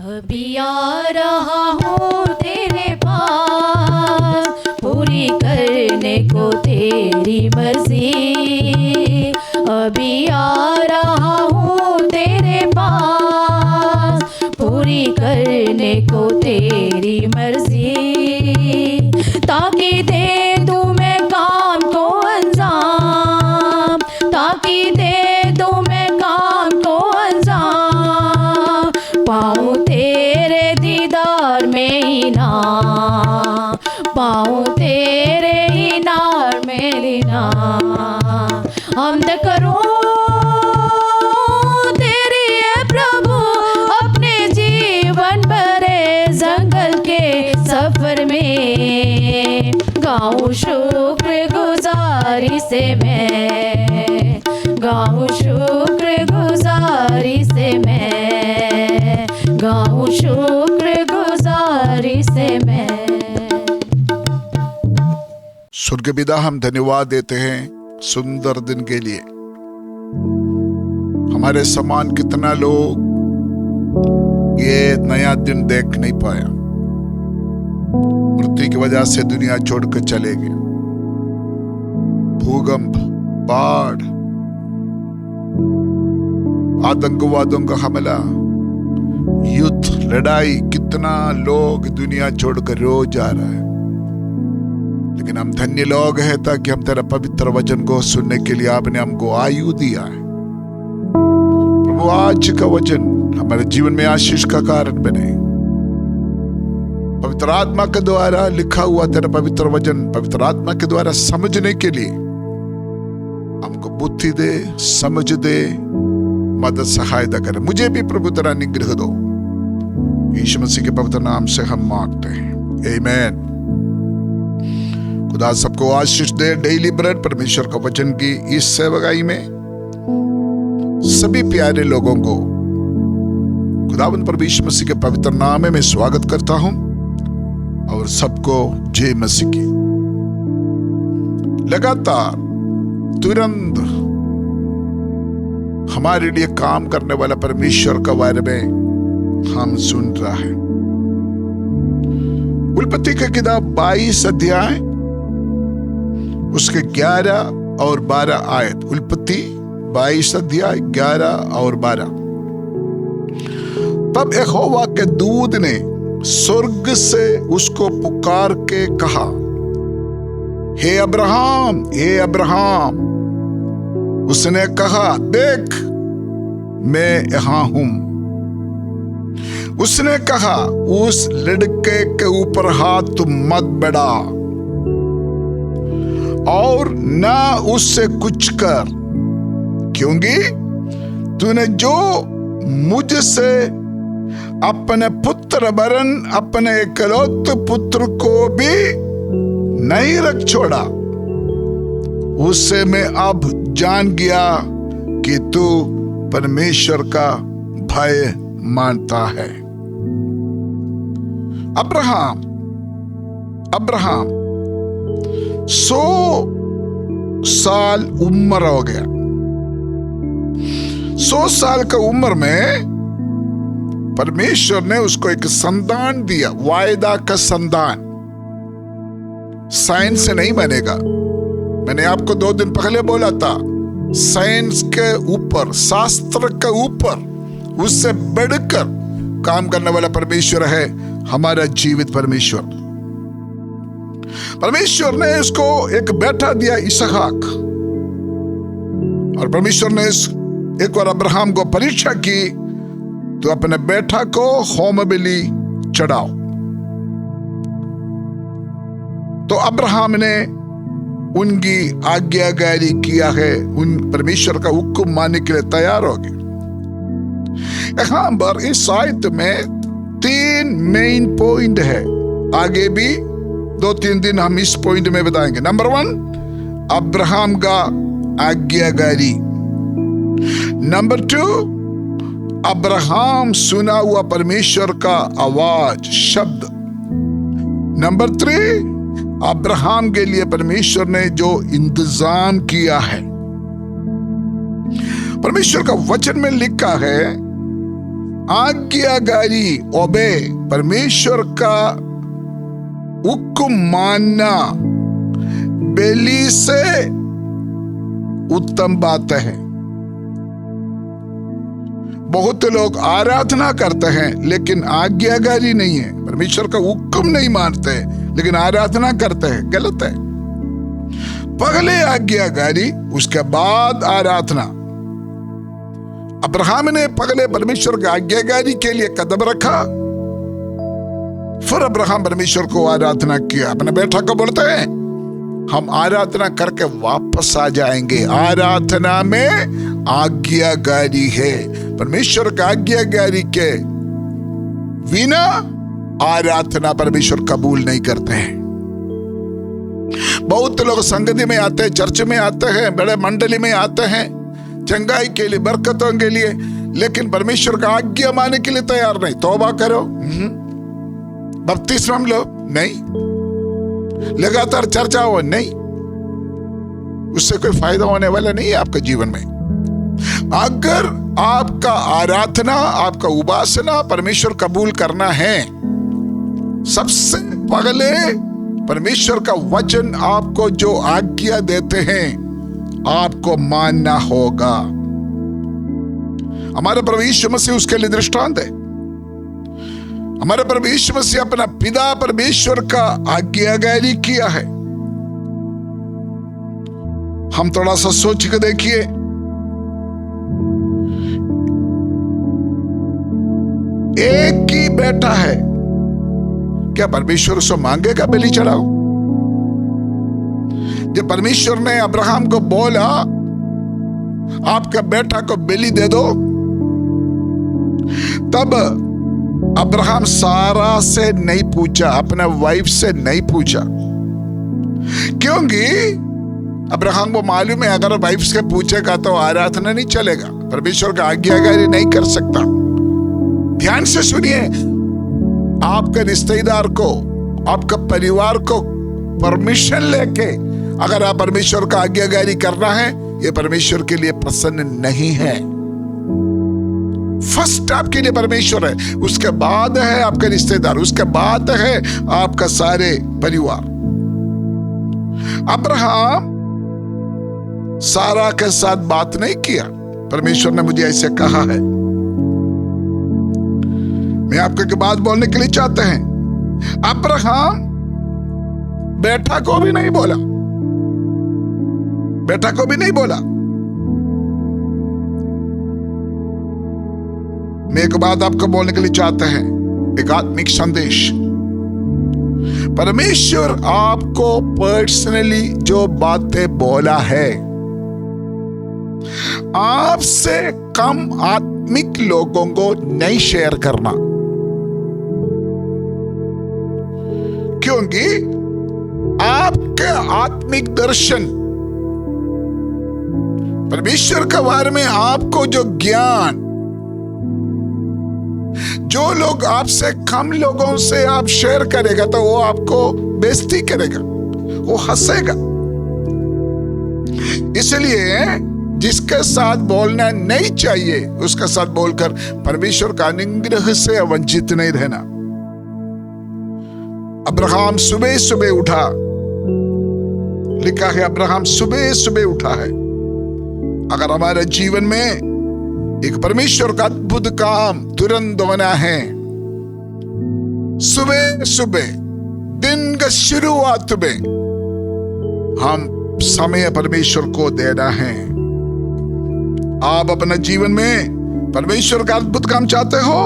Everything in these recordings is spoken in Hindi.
अभी आ रहा हूँ तेरे पास, पूरी करने को तेरी मर्जी। अभी आ रहा हूँ तेरे पास, पूरी करने को तेरी मर्जी। ताकि दे दूँ मैं काम को अंजाम, ताकि दे दूँ मैं काम को अंजाम। पाऊँ तेरे दीदार में इनाम, पाऊँ तेरे इनाम में इनाम। हमद करूँ तेरी है प्रभु अपने जीवन भरे जंगल के सफर में। गाऊँ शुक्र गुजारी से मैं, गाऊँ शुक्र गुजारी से मैं, गाऊँ शुक्र गुजारी से मैं। स्वर्ग पिता, हम धन्यवाद देते हैं सुंदर दिन के लिए। हमारे समान कितना लोग ये नया दिन देख नहीं पाया, मृत्यु की वजह से दुनिया छोड़कर चले गए। भूकंप, बाढ़, आतंकवादियों का हमला, युद्ध, लड़ाई, कितना लोग दुनिया छोड़कर रोज जा रहा है। लेकिन हम धन्य लोग हैं ताकि हम तेरा पवित्र वचन को सुनने के लिए आपने हमको आयु दिया है। प्रभु, आज का वचन हमारे जीवन में आशीष का कारण बने। पवित्र आत्मा के द्वारा लिखा हुआ तेरा पवित्र वचन पवित्र आत्मा के द्वारा समझने के लिए हमको बुद्धि दे, समझ दे, मदद सहायता करे। मुझे भी प्रभु तेरा निग्रह दो। यीशु मसीह के पवित्र नाम से हम मांगते हैं, आमीन। खुदा सबको आशीष दे। डेली ब्रेड परमेश्वर का वचन की इस सेवकाई में सभी प्यारे लोगों को खुदावंद प्रभु यीशु मसीह के पवित्र नाम में स्वागत करता हूं और सबको जय मसीह की। लगातार तुरंत हमारे लिए काम करने वाला परमेश्वर का बारे में हम सुन रहा है। उल्पत्ति का किताब 22 अध्याय उसके 11 और 12 आयत। उल्पत्ति 22 अध्याय 11 और 12। तब यहोवा के दूत ने स्वर्ग से उसको पुकार के कहा, हे अब्राहम, हे अब्राहम। उसने कहा, देख मैं यहां हूं। उसने कहा, उस लड़के के ऊपर हाथ तुम मत बढ़ा और ना उससे कुछ कर, क्योंकि तूने जो मुझसे अपने पुत्र वरन अपने एकलौते पुत्र को भी नहीं रख छोड़ा। उससे मैं अब जान गया कि तू परमेश्वर का भय मानता है। अब्राहम 100 साल उम्र हो गया। 100 साल का उम्र में परमेश्वर ने उसको एक संतान दिया, वायदा का संतान। साइंस से नहीं बनेगा। मैंने आपको 2 दिन पहले बोला था, साइंस के ऊपर, शास्त्र के ऊपर, उससे बढ़कर काम करने वाला परमेश्वर है हमारा जीवित परमेश्वर। परमेश्वर ने इसको एक बेटा दिया, इसहाक। और परमेश्वर ने एक बार अब्राहम को परीक्षा की, तो अपने बेटा को होम बलि चढ़ाओ। तो अब्राहम ने उनकी आज्ञाकारी किया है, उन परमेश्वर का हुक्म मानने के लिए तैयार हो गए। यहां पर इस आयत में 3 मेन पॉइंट है। आगे भी 2-3 दिन हम इस पॉइंट में बताएंगे। नंबर 1, अब्राहम का आज्ञाकारी। नंबर 2, अब्राहम सुना हुआ परमेश्वर का आवाज, शब्द। नंबर 3, अब्राहम के लिए परमेश्वर ने जो इंतजाम किया है। परमेश्वर का वचन में लिखा है आज्ञाकारी, ओबे, परमेश्वर का हुक्म मानना बलि से उत्तम बात है। बहुत लोग आराधना करते हैं लेकिन आज्ञाकारी नहीं है, परमेश्वर का हुक्म नहीं मानते लेकिन आराधना करते हैं, गलत है। पहले आज्ञाकारी, उसके बाद आराधना। अब्राहम ने पहले परमेश्वर की आज्ञाकारी के लिए कदम रखा, फिर अब्राहम परमेश्वर को आराधना किया। अपने बेटा को बोलते हैं हम आराधना करके वापस आ जाएंगे। आराधना में आज्ञाकारी है, परमेश्वर का आज्ञाकारी के बिना आराधना परमेश्वर कबूल नहीं करते हैं। बहुत लोग संगति में आते हैं, चर्च में आते हैं, बड़े मंडली में आते हैं चंगाई के लिए, बरकतों के लिए, लेकिन परमेश्वर का आज्ञा मानने के लिए तैयार नहीं। तौबा करो, बपतिस्मा लो, नहीं। लगातार चर्चा हो, नहीं। उससे कोई फायदा होने वाला नहीं है आपके जीवन में। अगर आपका आराधना, आपका उपासना परमेश्वर कबूल करना है, सबसे पहले परमेश्वर का वचन आपको जो आज्ञा देते हैं आपको मानना होगा। हमारे प्रभु यीशु मसीह उसके लिए दृष्टांत है। हमारे प्रभु यीशु मसीह अपना पिता परमेश्वर का आज्ञाकारी किया है। हम थोड़ा सा सोच के देखिए, एक ही बेटा है, क्या परमेश्वर उसको मांगेगा बलि चढ़ाओ? जब परमेश्वर ने अब्राहम को बोला आपका बेटा को बलि दे दो, तब अब्राहम सारा से नहीं पूछा, अपना वाइफ से नहीं पूछा, क्योंकि अब्राहम को मालूम है अगर वाइफ से पूछेगा तो आराधना नहीं चलेगा, परमेश्वर का आज्ञाकारी नहीं कर सकता। ध्यान से सुनिए, आपके रिश्तेदार को, आपका परिवार को परमिशन लेके अगर आप परमेश्वर का आज्ञाकारी करना है, ये परमेश्वर के लिए प्रसन्न नहीं है। फर्स्ट आपके लिए परमेश्वर है, उसके बाद है आपके रिश्तेदार, उसके बाद है आपका सारे परिवार। अब्राहम सारा के साथ बात नहीं किया, परमेश्वर ने मुझे ऐसे कहा है। मैं आपको एक बात बोलने के लिए चाहते हैं, अब्राहम बेटा को भी नहीं बोला, बेटा को भी नहीं बोला। मैं एक बात आपको बोलने के लिए चाहते हैं, एक आत्मिक संदेश। परमेश्वर आपको पर्सनली जो बातें बोला है, आपसे कम आत्मिक लोगों को नहीं शेयर करना, क्योंकि आपके आत्मिक दर्शन, परमेश्वर के बारे में आपको जो ज्ञान, जो लोग आपसे कम लोगों से आप शेयर करेगा तो वो आपको बेइज्जती करेगा, वो हंसेगा। इसलिए जिसके साथ बोलना नहीं चाहिए उसके साथ बोलकर परमेश्वर का अनुग्रह से वंचित नहीं रहना। अब्राहम सुबह सुबह उठा, लिखा है अब्राहम सुबह सुबह उठा है। अगर हमारे जीवन में एक परमेश्वर का अद्भुत काम तुरंत होना है, सुबह सुबह दिन का शुरुआत में हम समय परमेश्वर को देना है। आप अपने जीवन में परमेश्वर का अद्भुत काम चाहते हो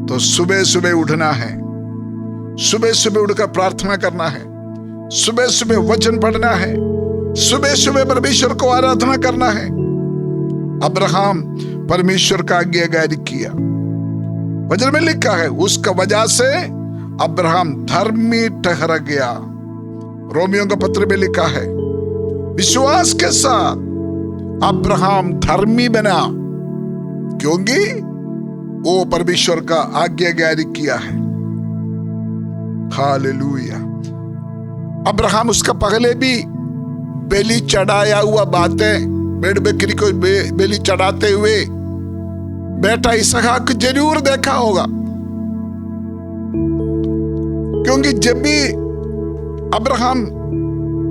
तो सुबह सुबह उठना है, सुबह सुबह उठकर प्रार्थना करना है, सुबह सुबह वचन पढ़ना है, सुबह सुबह परमेश्वर को आराधना करना है। अब्राहम परमेश्वर का आज्ञाकारी किया, वचन में लिखा है उसका वजह से अब्राहम धर्मी ठहरा गया। रोमियो का पत्र में लिखा है विश्वास के साथ अब्राहम धर्मी बना, क्योंकि वो परमेश्वर का आज्ञाकारी किया है। हालेलुया। अब्राहम उसका पहले भी बलि चढ़ाया हुआ बातें, भेड़ बकरी को बलि चढ़ाते हुए बेटा इसहाक जरूर देखा होगा, क्योंकि जब भी अब्राहम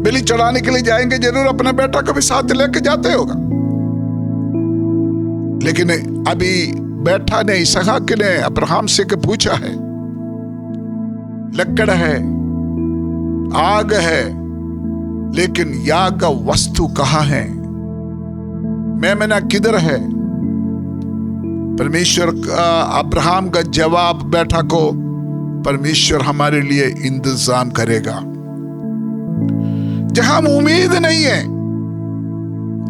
बलि चढ़ाने के लिए जाएंगे जरूर अपने बेटा को भी साथ लेके जाते होगा। लेकिन अभी बेटा ने इसहाक ने अब्राहम से पूछा है, लकड़ है, आग है, लेकिन याग का वस्तु कहां है? मेमना किधर है? परमेश्वर का अब्राहम का जवाब बेटा को परमेश्वर हमारे लिए इंतजाम करेगा। जहां उम्मीद नहीं है,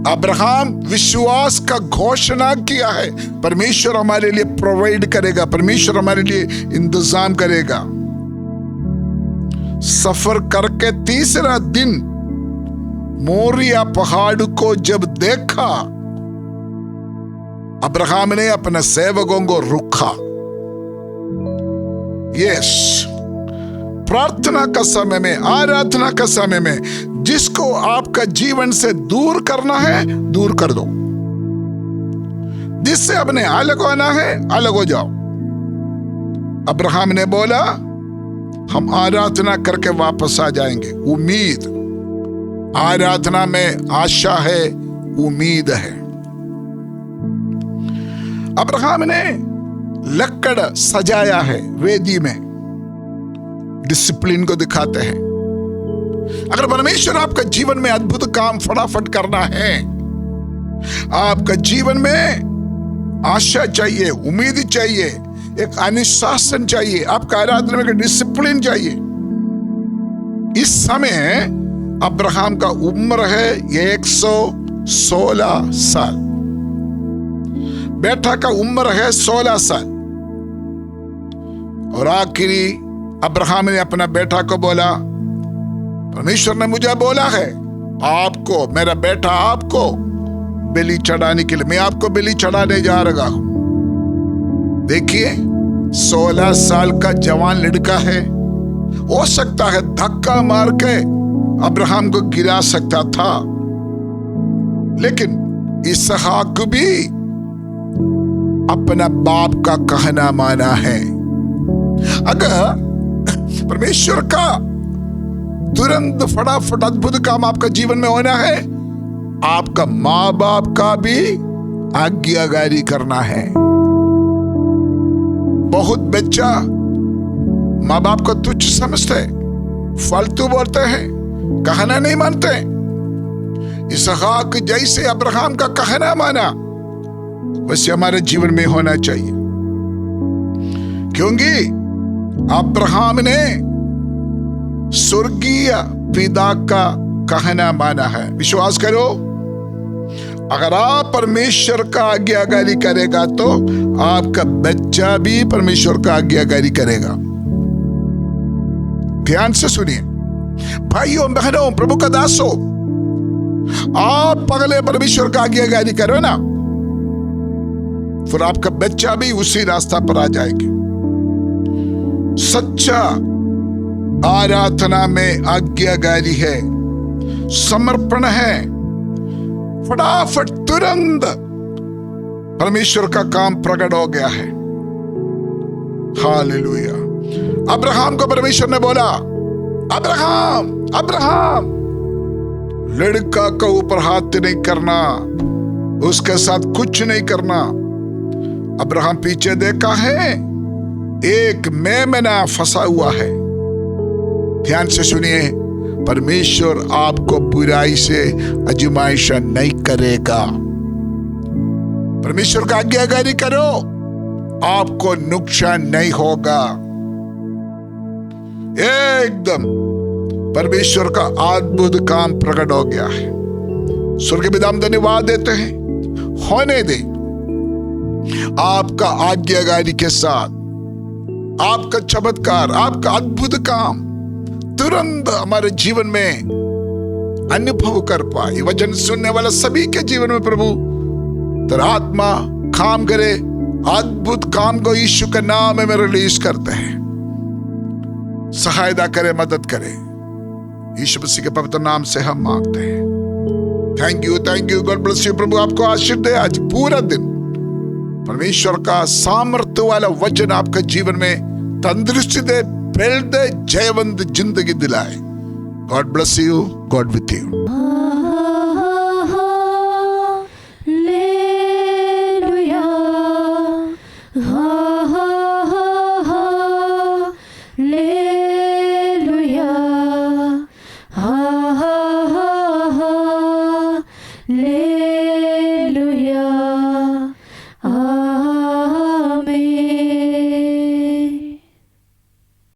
अब्राहम विश्वास का घोषणा किया है, परमेश्वर हमारे लिए प्रोवाइड करेगा, परमेश्वर हमारे लिए इंतजाम करेगा। सफर करके तीसरा दिन मोरिया पहाड़ को जब देखा, अब्राहम ने अपने सेवकों को रुका। यस, प्रार्थना का समय में, आराधना का समय में जिसको आपका जीवन से दूर करना है, दूर कर दो। जिससे अपने अलग होना है, अलग हो जाओ। अब्राहम ने बोला, हम आराधना करके वापस आ जाएंगे। उम्मीद, आराधना में आशा है, उम्मीद है। अब्राहम ने लकड़ सजाया है वेदी में, डिसिप्लिन को दिखाते हैं। अगर परमेश्वर आपका जीवन में अद्भुत काम फटाफट करना है, आपका जीवन में आशा चाहिए, उम्मीद चाहिए, एक अनुशासन चाहिए, आपका आराधना में डिसिप्लिन चाहिए। इस समय अब्राहम का उम्र है 116 साल, बेटा का उम्र है 16 साल। और आखिरी अब्राहम ने अपना बेटा को बोला, परमेश्वर ने मुझे बोला है आपको, मेरा बेटा आपको बलि चढ़ाने के लिए, मैं आपको बलि चढ़ाने जा रहा हूं। देखिए 16 साल का जवान लड़का है, हो सकता है धक्का मार के अब्राहम को गिरा सकता था, लेकिन इसहाक भी अपना बाप का कहना माना है। अगर परमेश्वर का तुरंत फटाफट अद्भुत काम आपका जीवन में होना है, आपका माँ बाप का भी आज्ञाकारी करना है। बहुत बच्चा माँ बाप को तुच्छ समझते, फालतू बोलते हैं, कहना नहीं मानते। इसहाक जैसे अब्राहम का कहना माना, वैसे हमारे जीवन में होना चाहिए, क्योंकि अब्राहम ने स्वर्गीय पिता का कहना माना है। विश्वास करो, अगर आप परमेश्वर का आज्ञाकारी करेगा तो आपका बच्चा भी परमेश्वर का आज्ञाकारी करेगा। ध्यान से सुनिए भाइयों बहनों, प्रभु का दासों, आप पहले परमेश्वर का आज्ञाकारी करो ना, फिर आपका बच्चा भी उसी रास्ता पर आ जाएगा। सच्चा आराधना में आज्ञाकारी है, समर्पण है, फटाफट तुरंत परमेश्वर का काम प्रकट हो गया है। हालेलुया। अब्राहम को परमेश्वर ने बोला, अब्राहम अब्राहम, लड़का का ऊपर हाथ नहीं करना, उसके साथ कुछ नहीं करना। अब्राहम पीछे देखा है, एक मेमना फंसा हुआ है। ध्यान से सुनिए, परमेश्वर आपको बुराई से आजमाइश नहीं करेगा। परमेश्वर का आज्ञाकारी करो, आपको नुकसान नहीं होगा। एकदम परमेश्वर का अद्भुत काम प्रकट हो गया है। स्वर्गीय पिता हम धन्यवाद देते हैं, होने दे आपका आज्ञाकारी के साथ, आपका चमत्कार, आपका अद्भुत काम तुरंत हमारे जीवन में अनुभव कर पाए। वचन सुनने वाला सभी के जीवन में प्रभु तेरा आत्मा काम करे, अद्भुत काम को यीशु के नाम में रिलीज करते हैं। सहायता करे, मदद करे, यीशु मसीह के पवित्र नाम से हम मांगते हैं। Thank you, God bless you. प्रभु आपको आशीष दे। आज पूरा दिन परमेश्वर का सामर्थ्य वाला वचन आपके जीवन में तंदुरुस्ती दे, बल दे, जयवंत जिंदगी दिलाए। God bless you, God with you. Hallelujah.